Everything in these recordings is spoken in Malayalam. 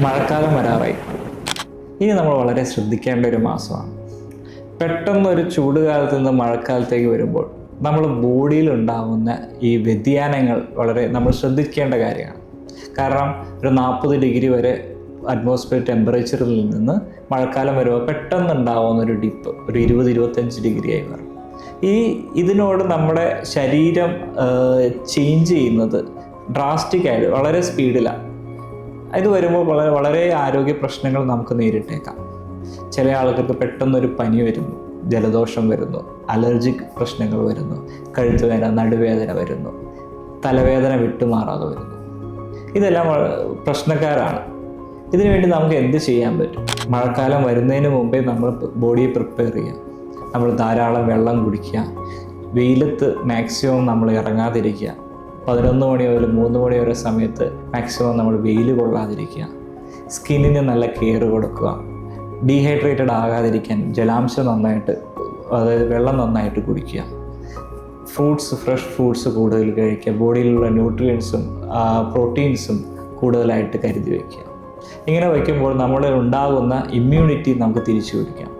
മഴക്കാലം വരാറായി. ഇനി നമ്മൾ വളരെ ശ്രദ്ധിക്കേണ്ട ഒരു മാസമാണ്. പെട്ടെന്നൊരു ചൂടുകാലത്ത് നിന്ന് മഴക്കാലത്തേക്ക് വരുമ്പോൾ നമ്മൾ ബോഡിയിൽ ഉണ്ടാകുന്ന ഈ വ്യതിയാനങ്ങൾ വളരെ നമ്മൾ ശ്രദ്ധിക്കേണ്ട കാര്യമാണ്. കാരണം ഒരു 40 ഡിഗ്രി വരെ അറ്റ്മോസ്ഫിയർ ടെമ്പറേച്ചറിൽ നിന്ന് മഴക്കാലം വരുമ്പോൾ പെട്ടെന്നുണ്ടാവുന്ന ഒരു ഡിപ്പ് ഒരു 20-25 ഡിഗ്രി ആയി മാറും. ഇതിനോട് നമ്മുടെ ശരീരം ചേഞ്ച് ചെയ്യുന്നത് ഡ്രാസ്റ്റിക്കായിട്ട് വളരെ സ്പീഡിലാണ്. ഇത് വരുമ്പോൾ വളരെ ആരോഗ്യ പ്രശ്നങ്ങൾ നമുക്ക് നേരിട്ടേക്കാം. ചില ആളുകൾക്ക് പെട്ടെന്നൊരു പനി വരുന്നു, ജലദോഷം വരുന്നു, അലർജിക് പ്രശ്നങ്ങൾ വരുന്നു, കഴുത്തുവേദന, നടുവേദന വരുന്നു, തലവേദന വിട്ടുമാറാതെ വരുന്നു. ഇതെല്ലാം പ്രശ്നക്കാരാണ്. ഇതിനുവേണ്ടി നമുക്ക് എന്ത് ചെയ്യാൻ പറ്റും? മഴക്കാലം വരുന്നതിന് മുമ്പേ നമ്മൾ ബോഡിയെ പ്രിപ്പയർ ചെയ്യുക. നമ്മൾ ധാരാളം വെള്ളം കുടിക്കുക. വെയിലത്ത് മാക്സിമം നമ്മൾ ഇറങ്ങാതിരിക്കുക. 11 മണി മുതൽ 3 മണി വരെ സമയത്ത് മാക്സിമം നമ്മൾ വെയിൽ കൊള്ളാതിരിക്കുക. സ്കിന്നിന് നല്ല കെയർ കൊടുക്കുക. ഡീഹൈഡ്രേറ്റഡ് ആകാതിരിക്കാൻ ജലാംശം നന്നായിട്ട്, അതായത് വെള്ളം നന്നായിട്ട് കുടിക്കുക. ഫ്രഷ് ഫ്രൂട്ട്സ് കൂടുതൽ കഴിക്കുക. ബോഡിയിലുള്ള ന്യൂട്രിയൻസും പ്രോട്ടീൻസും കൂടുതലായിട്ട് കരുതി വയ്ക്കുക. ഇങ്ങനെ വയ്ക്കുമ്പോൾ നമ്മളിൽ ഉണ്ടാകുന്ന ഇമ്മ്യൂണിറ്റി നമുക്ക് തിരിച്ചു പിടിക്കാം.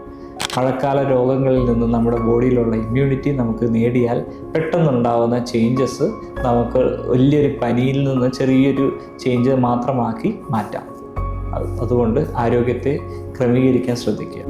മഴക്കാല രോഗങ്ങളിൽ നിന്ന് നമ്മുടെ ബോഡിയിലുള്ള ഇമ്മ്യൂണിറ്റി നമുക്ക് നേടിയാൽ പെട്ടെന്നുണ്ടാകുന്ന ചേഞ്ചസ് നമുക്ക് വലിയൊരു പനിയിൽ നിന്ന് ചെറിയൊരു ചേഞ്ച് മാത്രമാക്കി മാറ്റാം. അതുകൊണ്ട് ആരോഗ്യത്തെ ക്രമീകരിക്കാൻ ശ്രദ്ധിക്കുക.